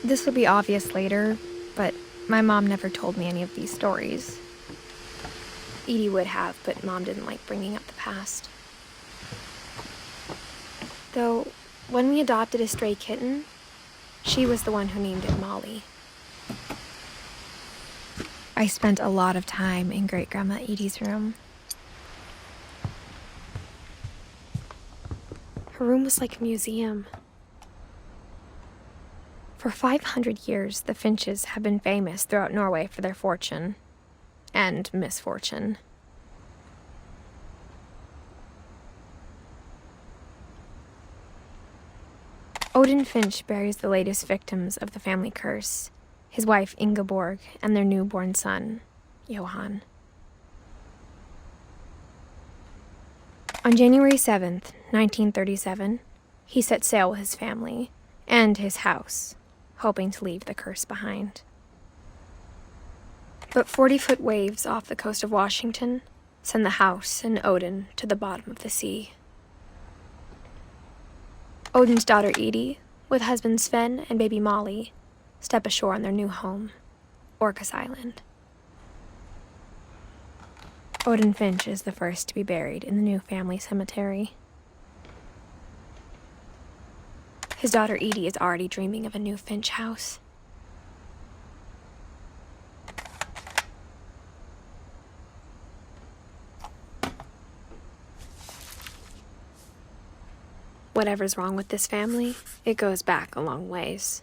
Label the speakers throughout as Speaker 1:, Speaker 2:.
Speaker 1: This will be obvious later, but my mom never told me any of these stories. Edie would have, but Mom didn't like bringing up the past. Though, when we adopted a stray kitten, she was the one who named it Molly. I spent a lot of time in Great-Grandma Edie's room. Her room was like a museum. For 500 years, the Finches have been famous throughout Norway for their fortune and misfortune. Odin Finch buries the latest victims of the family curse, his wife Ingeborg and their newborn son, Johan. On January 7th, 1937, he set sail with his family and his house, hoping to leave the curse behind. But 40-foot waves off the coast of Washington send the house and Odin to the bottom of the sea. Odin's daughter Edie, with husband Sven and baby Molly, step ashore on their new home, Orcas Island. Odin Finch is the first to be buried in the new family cemetery. His daughter Edie is already dreaming of a new Finch house. Whatever's wrong with this family, it goes back a long ways.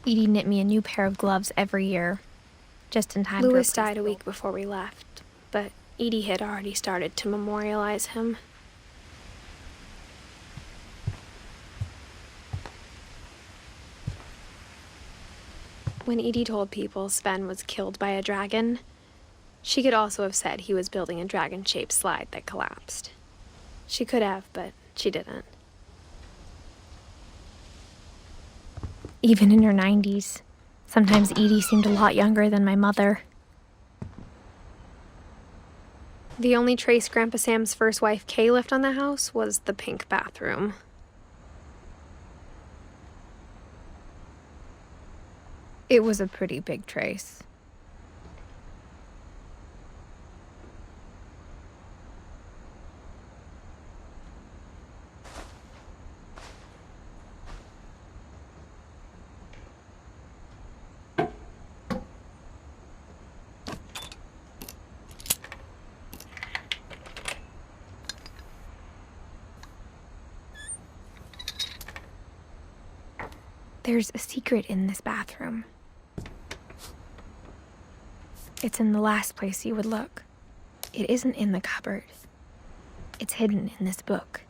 Speaker 1: Edie knit me a new pair of gloves every year, just in time. Louis died a week before we left, but Edie had already started to memorialize him. When Edie told people Sven was killed by a dragon, she could also have said he was building a dragon-shaped slide that collapsed. She could have, but she didn't. Even in her 90s, sometimes Edie seemed a lot younger than my mother. The only trace Grandpa Sam's first wife Kay left on the house was the pink bathroom. It was a pretty big trace. There's a secret in this bathroom. It's in the last place you would look. It isn't in the cupboard. It's hidden in this book.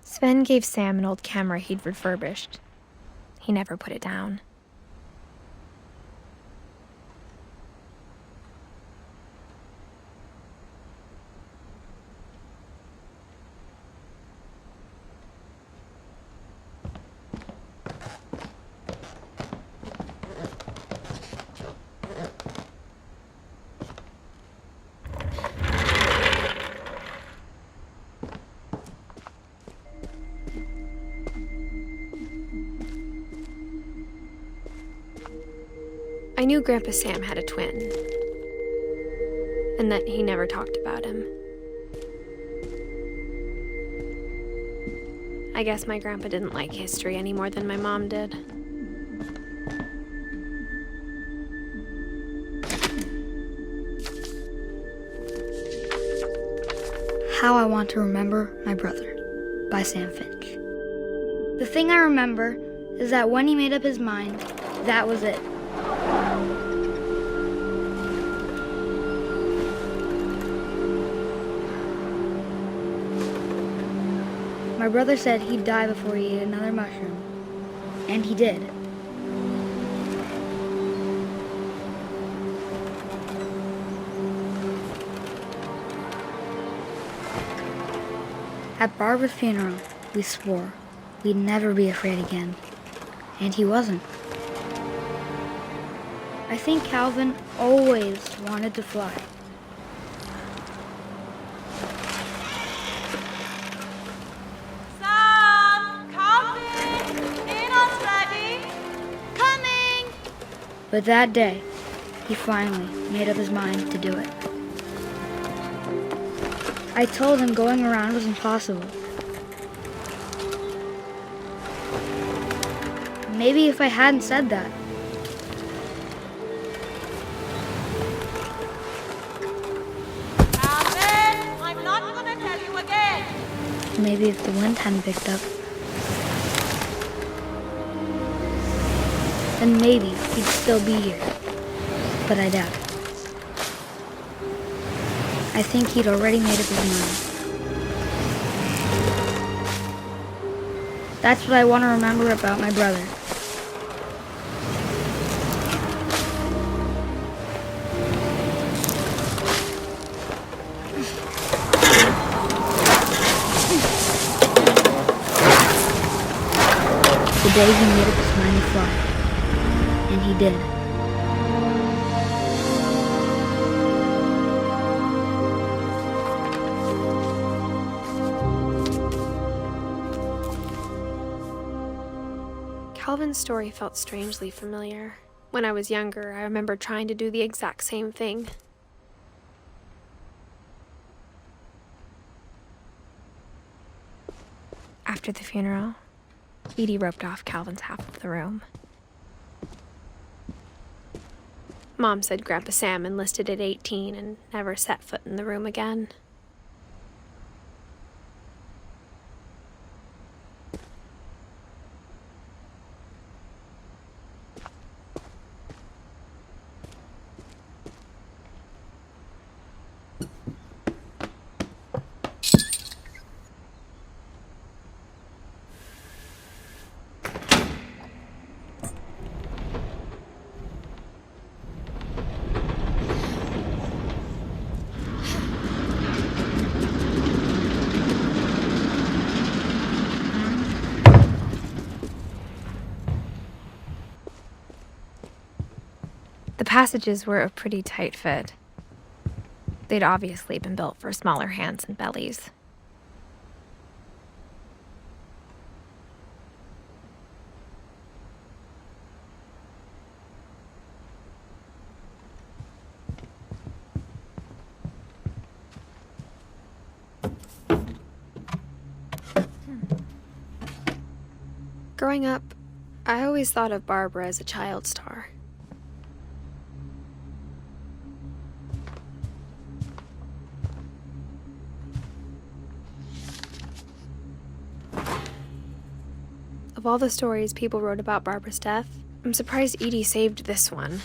Speaker 1: Sven gave Sam an old camera he'd refurbished. He never put it down. I knew Grandpa Sam had a twin, and that he never talked about him. I guess my grandpa didn't like history any more than my mom did.
Speaker 2: How I Want to Remember My Brother by Sam Finch. The thing I remember is that when he made up his mind, that was it. My brother said he'd die before he ate another mushroom, and he did. At Barbara's funeral, we swore we'd never be afraid again. And he wasn't. I think Calvin always wanted to fly.
Speaker 3: Sam! Calvin! Dinner's ready! Coming!
Speaker 2: But that day, he finally made up his mind to do it. I told him going around was impossible. Maybe if I hadn't said that,
Speaker 3: Calvin! I'm not gonna tell you again!
Speaker 2: maybe if the wind hadn't picked up, then maybe he'd still be here. But I doubt it. I think he'd already made up his mind. That's what I want to remember about my brother. The day he made up his mind to fly. And he did.
Speaker 1: Calvin's story felt strangely familiar. When I was younger, I remember trying to do the exact same thing. After the funeral, Edie roped off Calvin's half of the room. Mom said Grandpa Sam enlisted at 18 and never set foot in the room again. The passages were a pretty tight fit. They'd obviously been built for smaller hands and bellies. Growing up, I always thought of Barbara as a child star. Of all the stories people wrote about Barbara's death, I'm surprised Edie saved this one.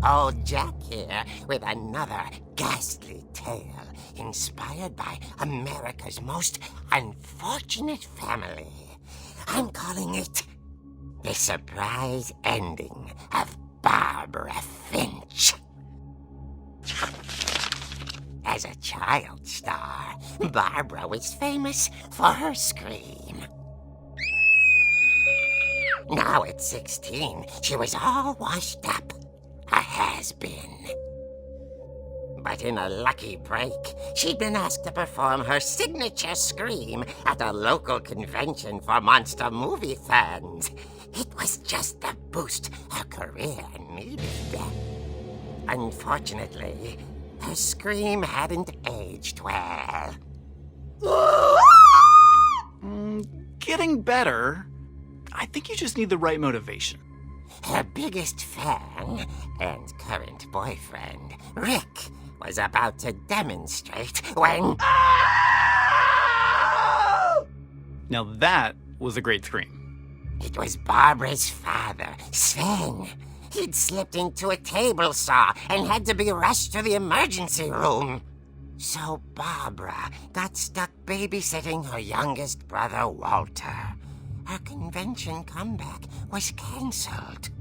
Speaker 4: Old Jack here with another ghastly tale inspired by America's most unfortunate family. I'm calling it The Surprise Ending of Barbara Finch. As a child star, Barbara was famous for her scream. Now at 16, she was all washed up. A has-been. But in a lucky break, she'd been asked to perform her signature scream at a local convention for monster movie fans. It was just the boost her career needed. Unfortunately, her scream hadn't aged well.
Speaker 5: Getting better. I think you just need the right motivation.
Speaker 4: Her biggest fan and current boyfriend, Rick, was about to demonstrate when...
Speaker 5: Now that was a great scream.
Speaker 4: It was Barbara's father, Sven. He'd slipped into a table saw and had to be rushed to the emergency room. So Barbara got stuck babysitting her youngest brother, Walter. her convention comeback was cancelled.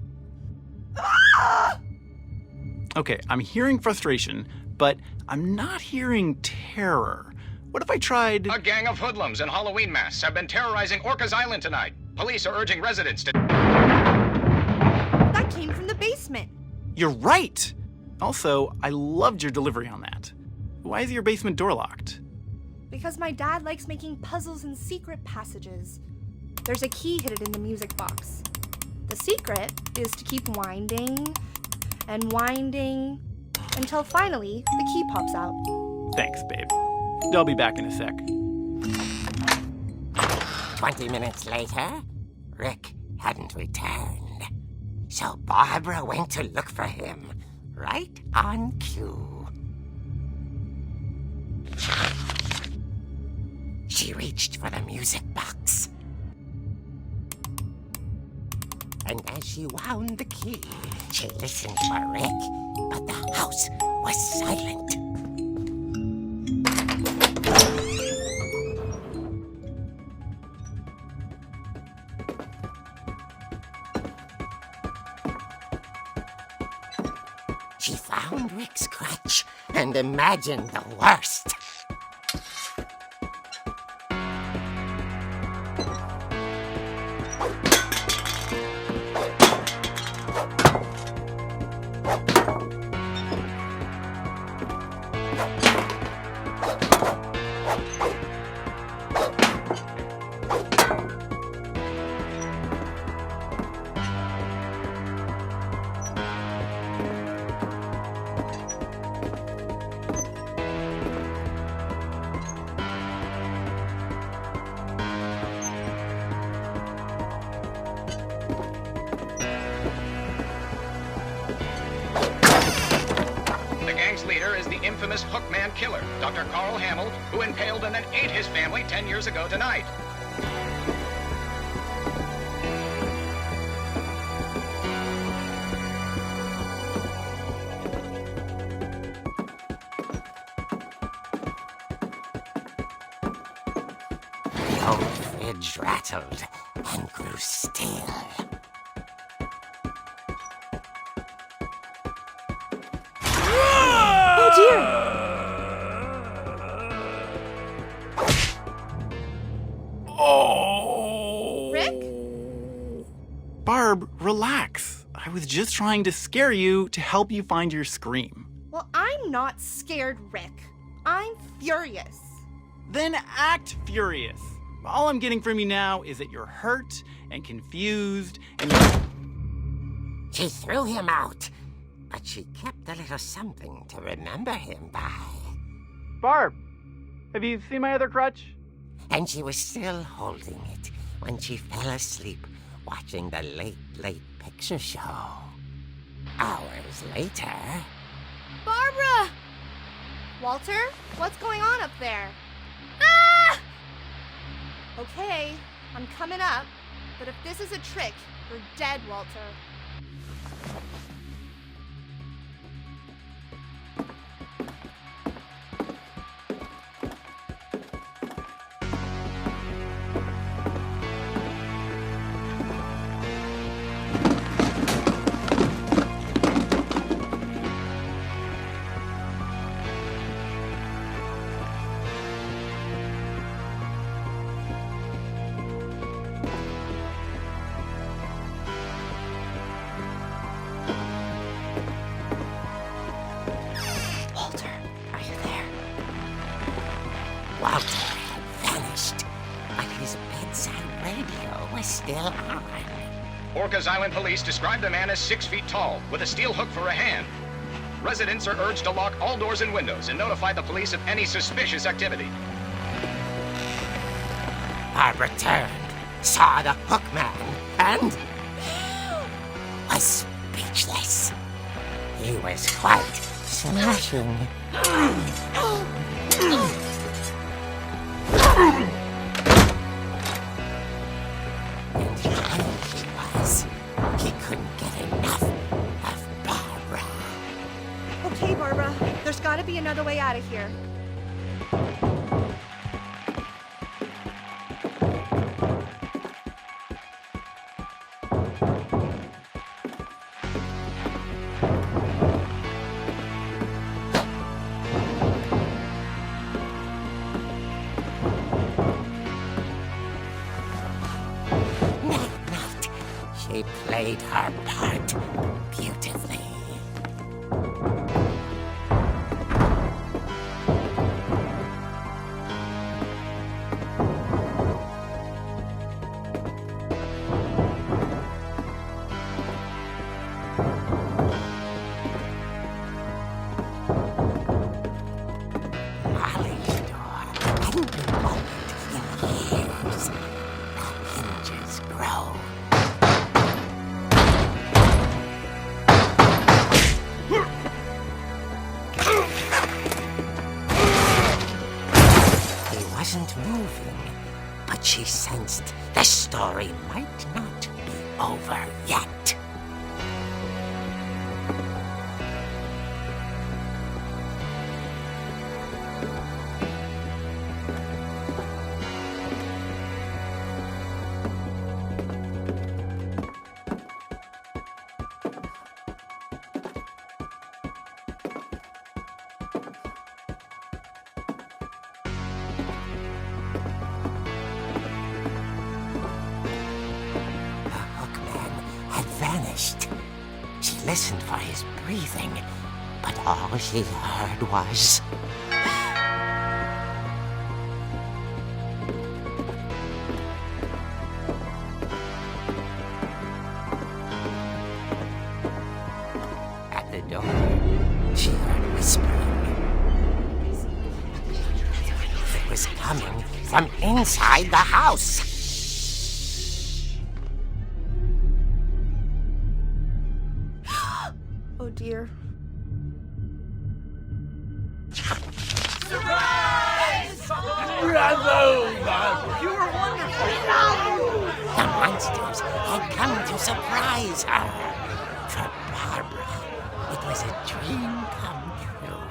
Speaker 5: Okay, I'm hearing frustration, but I'm not hearing terror. What if I tried...
Speaker 6: A gang of hoodlums in Halloween masks have been terrorizing Orcas Island tonight. Police are urging residents to...
Speaker 3: That came from the basement.
Speaker 5: You're right! Also, I loved your delivery on that. Why is your basement door locked?
Speaker 3: Because my dad likes making puzzles and secret passages. There's a key hidden in the music box. The secret is to keep winding and winding until finally the key pops out.
Speaker 5: Thanks, babe. I'll be back in a sec.
Speaker 4: 20 minutes later, Rick hadn't returned. So Barbara went to look for him, right on cue. She reached for the music box. And as she wound the key, she listened for Rick, but the house was silent. She found Rick's crutch and imagined the worst.
Speaker 6: Leader is the infamous Hookman killer, Dr. Carl Hamill, who impaled and then ate his family 10 years ago tonight.
Speaker 4: The old fridge rattled and grew still.
Speaker 3: Oh dear!
Speaker 5: Oh!
Speaker 3: Rick?
Speaker 5: Barb, relax. I was just trying to scare you to help you find your scream.
Speaker 3: Well, I'm not scared, Rick. I'm furious.
Speaker 5: Then act furious. All I'm getting from you now is that you're hurt and confused and
Speaker 4: She threw him out, but she kept a little something to remember him by.
Speaker 5: Barb, have you seen my other crutch?
Speaker 4: And she was still holding it when she fell asleep watching the late picture show. Hours later...
Speaker 3: Barbara! Walter, what's going on up there? Ah! Okay, I'm coming up, but if this is a trick, you're dead, Walter.
Speaker 4: Walter had vanished, but his bedside radio was still on.
Speaker 6: Orcas Island police describe the man as 6 feet tall, with a steel hook for a hand. Residents are urged to lock all doors and windows and notify the police of any suspicious activity.
Speaker 4: Barbara turned, saw the hook man, and was speechless. He was quite smashing. And he was. He couldn't get enough of Barbara.
Speaker 3: Okay, Barbara, there's gotta be another way out of here.
Speaker 4: played her part beautifully. Molly's door hadn't been opened in years. The hinges grow. He wasn't moving, but she sensed the story might not be over yet. Vanished. She listened for his breathing, but all she heard was... At the door, she heard whispering. It was coming from inside the house.
Speaker 3: Oh dear.
Speaker 4: The monsters had come to surprise her. For Barbara, it was a dream come true.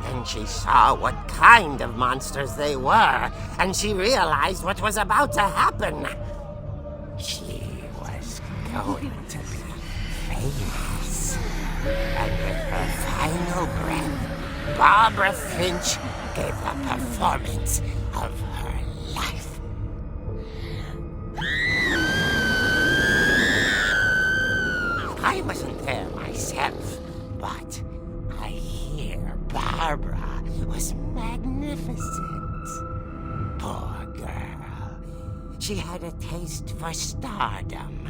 Speaker 4: Then she saw what kind of monsters they were, and she realized what was about to happen. She was going to be famous. And with her final breath, Barbara Finch gave the performance of her life. I wasn't there myself, but I hear Barbara was magnificent. Poor girl. She had a taste for stardom.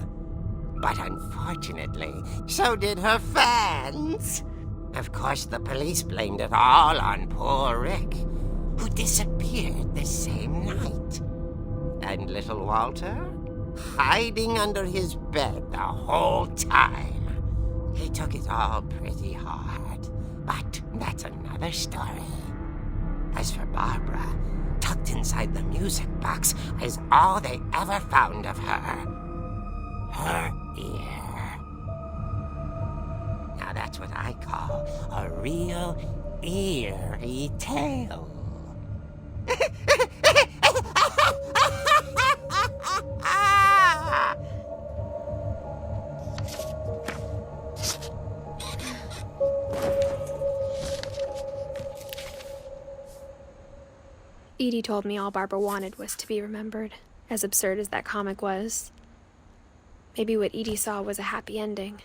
Speaker 4: But unfortunately, so did her fans. Of course, the police blamed it all on poor Rick, who disappeared the same night. And little Walter, hiding under his bed the whole time. He took it all pretty hard, but that's another story. As for Barbara, tucked inside the music box is all they ever found of her. Her ear. Now that's what I call a real eerie tale.
Speaker 1: Edie told me all Barbara wanted was to be remembered, as absurd as that comic was. Maybe what Edie saw was a happy ending.